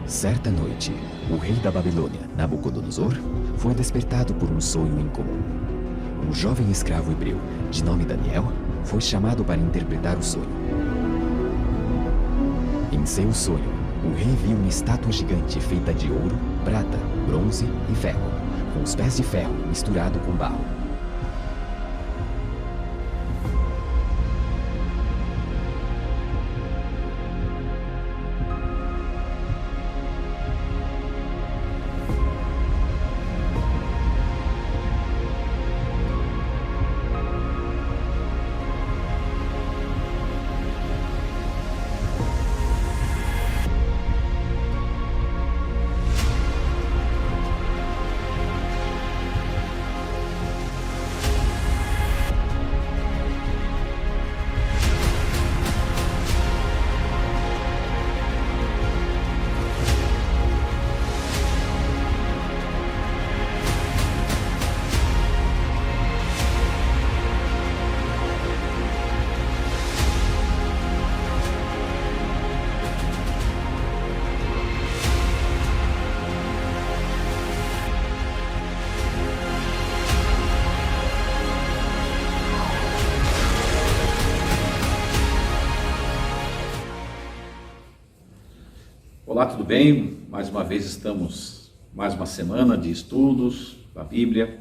Certa noite, o rei da Babilônia, Nabucodonosor, foi despertado por um sonho incomum. Um jovem escravo hebreu, de nome Daniel, foi chamado para interpretar o sonho. Em seu sonho, o rei viu uma estátua gigante feita de ouro, prata, bronze e ferro, com os pés de ferro misturado com barro. Olá, tudo bem? Mais uma vez estamos, mais uma semana de estudos da Bíblia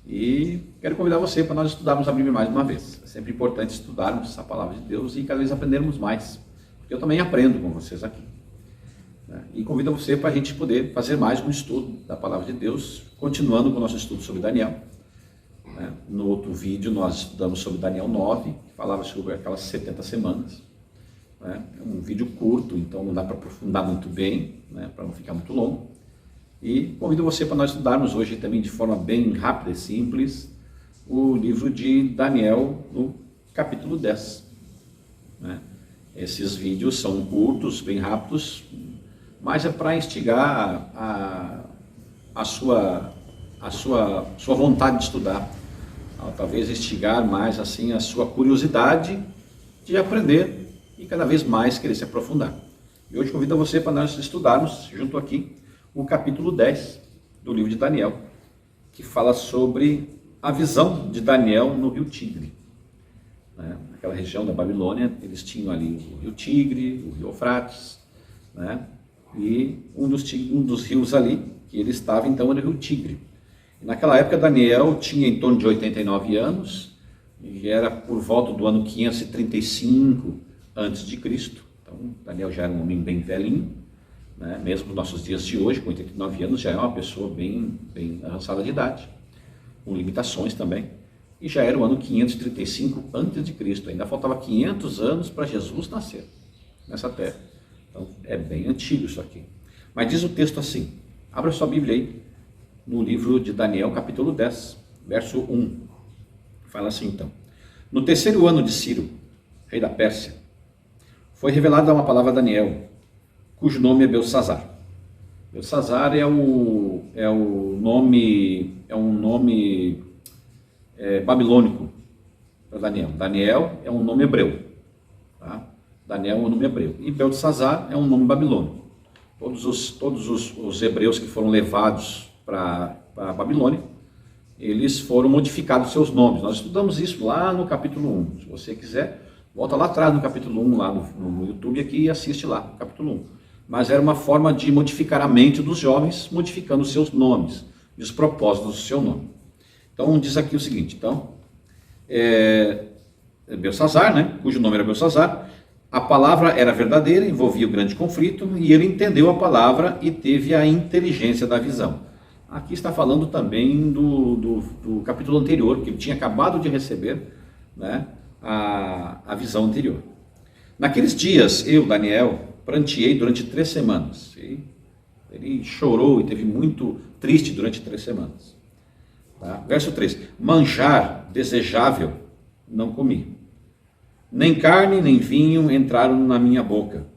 e quero convidar você para nós estudarmos a Bíblia mais uma vez. É sempre importante estudarmos a Palavra de Deus e cada vez aprendermos mais, porque eu também aprendo com vocês aqui. E convido você para a gente poder fazer mais um estudo da Palavra de Deus, continuando com o nosso estudo sobre Daniel. No outro vídeo nós estudamos sobre Daniel 9, que falava sobre aquelas 70 semanas. É um vídeo curto, então não dá para aprofundar muito bem, para não ficar muito longo. E convido você para nós estudarmos hoje também de forma bem rápida e simples o livro de Daniel no capítulo 10. Esses vídeos são curtos, bem rápidos, mas é para instigar a sua vontade de estudar, talvez instigar mais assim a sua curiosidade de aprender e cada vez mais querer se aprofundar. E hoje convido você para nós estudarmos junto aqui o capítulo 10 do livro de Daniel, que fala sobre a visão de Daniel no rio Tigre. Naquela região da Babilônia, eles tinham ali o rio Tigre, o rio Eufrates, e um dos rios ali que ele estava então era o rio Tigre. E naquela época Daniel tinha em torno de 89 anos, e era por volta do ano 535 antes de Cristo. Então Daniel já era um homem bem velhinho, mesmo nos nossos dias de hoje, com 89 anos, já é uma pessoa bem avançada de idade, com limitações também, e já era o ano 535 antes de Cristo, ainda faltava 500 anos para Jesus nascer nessa terra. Então é bem antigo isso aqui. Mas diz o texto assim, abra sua Bíblia aí, no livro de Daniel, capítulo 10, verso 1, fala assim então: no terceiro ano de Ciro, rei da Pérsia, foi revelada uma palavra a Daniel, cujo nome é Beltsazar. Beltsazar é um nome babilônico para Daniel. Daniel é um nome hebreu. Daniel é um nome hebreu. E Beltsazar é um nome babilônico. Todos os hebreus que foram levados para a Babilônia, eles foram modificados seus nomes. Nós estudamos isso lá no capítulo 1. Se você quiser, volta lá atrás no capítulo 1, lá no YouTube aqui e assiste lá, no capítulo 1. Mas era uma forma de modificar a mente dos jovens, modificando os seus nomes e os propósitos do seu nome. Então diz aqui o seguinte, então, Beltsazar, cujo nome era Beltsazar, a palavra era verdadeira, envolvia o grande conflito, e ele entendeu a palavra e teve a inteligência da visão. Aqui está falando também do capítulo anterior, que ele tinha acabado de receber, a visão anterior. Naqueles dias, eu, Daniel, pranteei durante 3 semanas. Ele chorou e teve muito triste durante 3 semanas. Verso 3. Manjar desejável não comi. Nem carne nem vinho entraram na minha boca.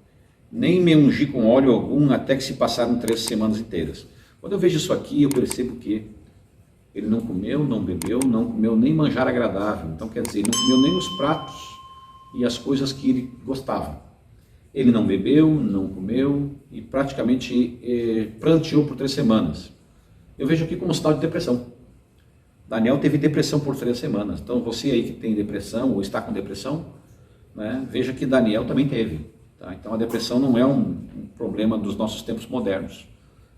Nem me ungi com óleo algum até que se passaram 3 semanas inteiras. Quando eu vejo isso aqui, eu percebo que ele não comeu, não bebeu, não comeu nem manjar agradável. Então, quer dizer, ele não comeu nem os pratos e as coisas que ele gostava. Ele não bebeu, não comeu e praticamente pranteou por 3 semanas. Eu vejo aqui como sinal de depressão. Daniel teve depressão por 3 semanas. Então você aí que tem depressão ou está com depressão, né, veja que Daniel também teve. Tá? Então a depressão não é um problema dos nossos tempos modernos.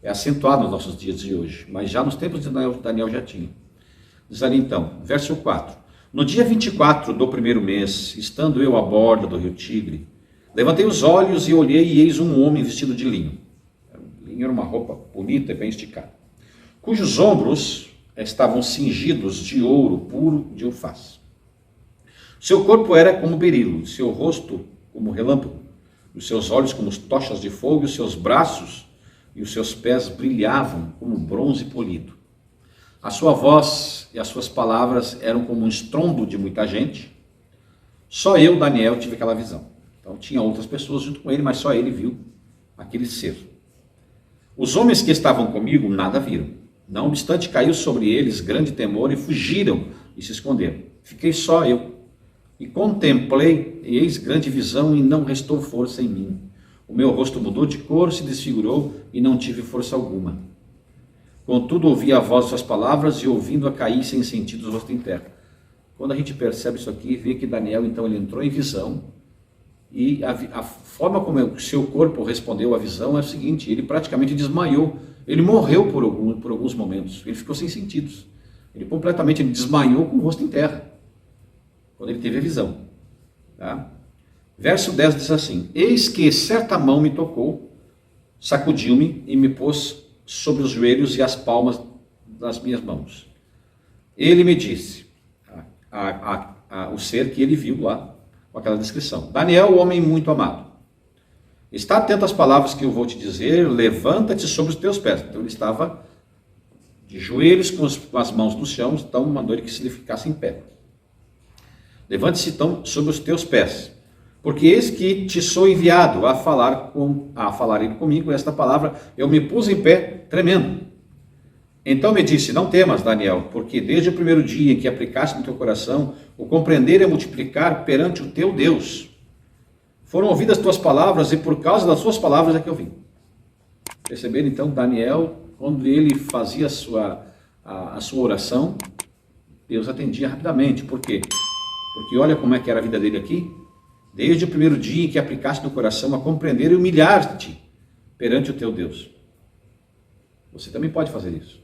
É acentuado nos nossos dias de hoje. Mas já nos tempos de Daniel já tinha. Diz ali então, verso 4. No dia 24 do 1º mês, estando eu à borda do rio Tigre, levantei os olhos e olhei, e eis um homem vestido de linho. Linho era uma roupa bonita e bem esticada, cujos ombros estavam cingidos de ouro puro de Ufaz. Seu corpo era como berilo, seu rosto como relâmpago, os seus olhos como tochas de fogo, e os seus braços e os seus pés brilhavam como bronze polido. A sua voz e as suas palavras eram como um estrondo de muita gente. Só eu, Daniel, tive aquela visão. Então tinha outras pessoas junto com ele, mas só ele viu aquele ser. Os homens que estavam comigo nada viram. Não obstante, caiu sobre eles grande temor e fugiram e se esconderam. Fiquei só eu. E contemplei, e eis grande visão, e não restou força em mim. O meu rosto mudou de cor, se desfigurou, e não tive força alguma. Contudo, ouvi a voz de suas palavras, e ouvindo-a caí sem sentido o rosto em terra. Quando a gente percebe isso aqui, vê que Daniel, então, ele entrou em visão, e a forma como o seu corpo respondeu à visão é o seguinte: ele praticamente desmaiou, ele morreu por alguns momentos, ele ficou sem sentidos, ele completamente desmaiou com o rosto em terra, quando ele teve a visão. Tá? Verso 10 diz assim: eis que certa mão me tocou, sacudiu-me e me pôs sobre os joelhos e as palmas das minhas mãos. Ele me disse, o ser que ele viu lá, com aquela descrição: Daniel, homem muito amado, está atento às palavras que eu vou te dizer, levanta-te sobre os teus pés. Então ele estava de joelhos com as mãos no chão, então mandou ele que se ficasse em pé. Levante-se então sobre os teus pés, porque eis que te sou enviado a falar ele comigo esta palavra. Eu me pus em pé, tremendo. Então me disse: não temas, Daniel, porque desde o primeiro dia em que aplicaste no teu coração o compreender e multiplicar perante o teu Deus, foram ouvidas as tuas palavras, e por causa das suas palavras é que eu vim. Perceberam então Daniel, quando ele fazia a sua oração, Deus atendia rapidamente. Por quê? Porque olha como é que era a vida dele aqui. Desde o primeiro dia em que aplicaste no coração a compreender e humilhar-te perante o teu Deus. Você também pode fazer isso.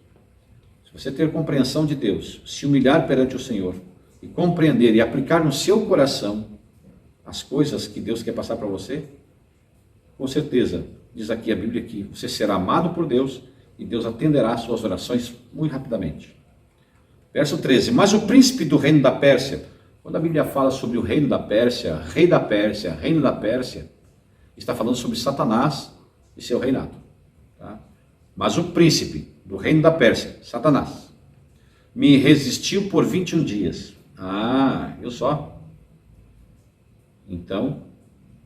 Se você ter compreensão de Deus, se humilhar perante o Senhor, e compreender e aplicar no seu coração as coisas que Deus quer passar para você, com certeza, diz aqui a Bíblia, que você será amado por Deus e Deus atenderá às suas orações muito rapidamente. Verso 13: mas o príncipe do reino da Pérsia, quando a Bíblia fala sobre o reino da Pérsia, rei da Pérsia, reino da Pérsia, está falando sobre Satanás e seu reinado. Tá? Mas o príncipe do reino da Pérsia, Satanás, me resistiu por 21 dias. Viu só? Então,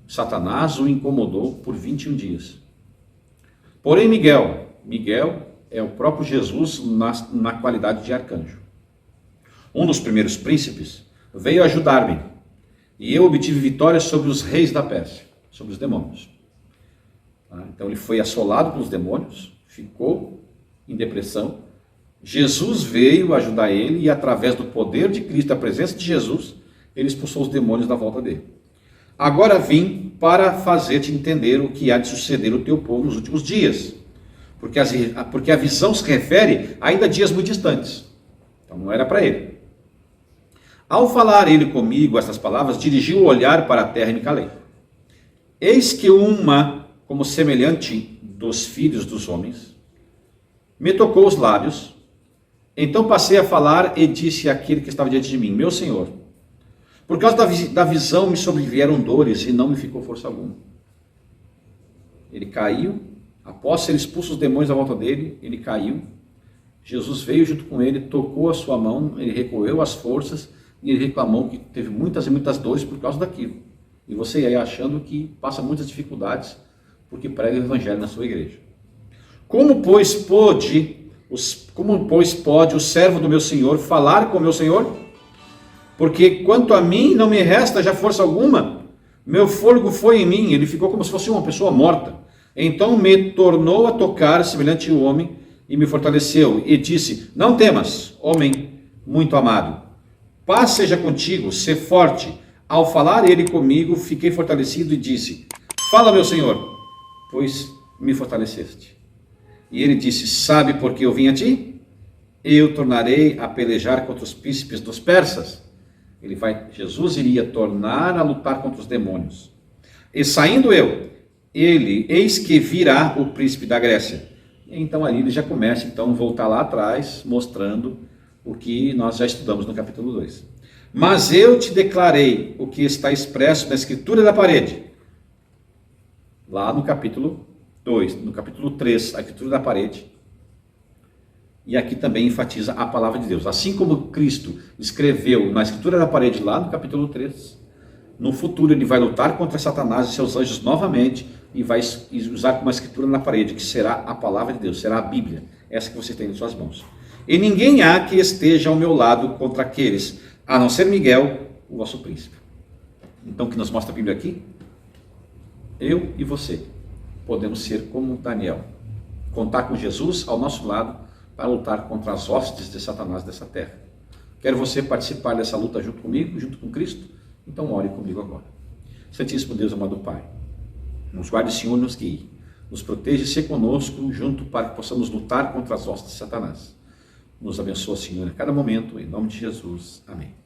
Satanás o incomodou por 21 dias. Porém, Miguel é o próprio Jesus na qualidade de arcanjo. Um dos primeiros príncipes veio ajudar-me, e eu obtive vitória sobre os reis da Pérsia, sobre os demônios. Então ele foi assolado pelos demônios, ficou em depressão. Jesus veio ajudar ele, e através do poder de Cristo, a presença de Jesus, ele expulsou os demônios da volta dele. Agora vim para fazer-te entender o que há de suceder ao teu povo nos últimos dias, porque a visão se refere ainda a dias muito distantes. Então não era para ele. Ao falar ele comigo estas palavras, dirigiu o olhar para a terra e me calei. Eis que uma, como semelhante dos filhos dos homens, me tocou os lábios. Então passei a falar e disse àquele que estava diante de mim: meu Senhor, por causa da visão me sobrevieram dores e não me ficou força alguma. Ele caiu, após ser expulso os demônios à volta dele, ele caiu. Jesus veio junto com ele, tocou a sua mão, ele recolheu as forças, e ele reclamou que teve muitas e muitas dores por causa daquilo. E você aí achando que passa muitas dificuldades porque prega o evangelho na sua igreja. Como, pois, pode o servo do meu Senhor falar com o meu Senhor? Porque quanto a mim não me resta já força alguma, Meu fôlego foi em mim, ele ficou como se fosse uma pessoa morta. Então me tornou a tocar semelhante ao homem e me fortaleceu. E disse, não temas, homem muito amado. Paz seja contigo, sê forte. Ao falar ele comigo, fiquei fortalecido e disse, fala meu Senhor, pois me fortaleceste. E ele disse, sabe por que eu vim a ti? Eu tornarei a pelejar contra os príncipes dos persas. Jesus iria tornar a lutar contra os demônios. E saindo eu, eis que virá o príncipe da Grécia. Então ali ele já começa a voltar lá atrás, mostrando o que nós já estudamos no capítulo 2. Mas eu te declarei o que está expresso na escritura da parede. Lá no capítulo 2, no capítulo 3, a escritura da parede. E aqui também enfatiza a palavra de Deus. Assim como Cristo escreveu na escritura da parede lá no capítulo 3, no futuro ele vai lutar contra Satanás e seus anjos novamente e vai usar como escritura na parede, que será a palavra de Deus, será a Bíblia, essa que você tem em suas mãos. E ninguém há que esteja ao meu lado contra aqueles, a não ser Miguel, o vosso príncipe. Então o que nos mostra a Bíblia aqui? Eu e você podemos ser como Daniel, contar com Jesus ao nosso lado para lutar contra as hostes de Satanás dessa terra. Quer você participar dessa luta junto comigo, junto com Cristo? Então ore comigo agora. Santíssimo Deus, amado Pai, nos guarde, Senhor, nos guie, nos proteja e se conosco junto para que possamos lutar contra as hostes de Satanás. Nos abençoa, Senhor, a cada momento, em nome de Jesus. Amém.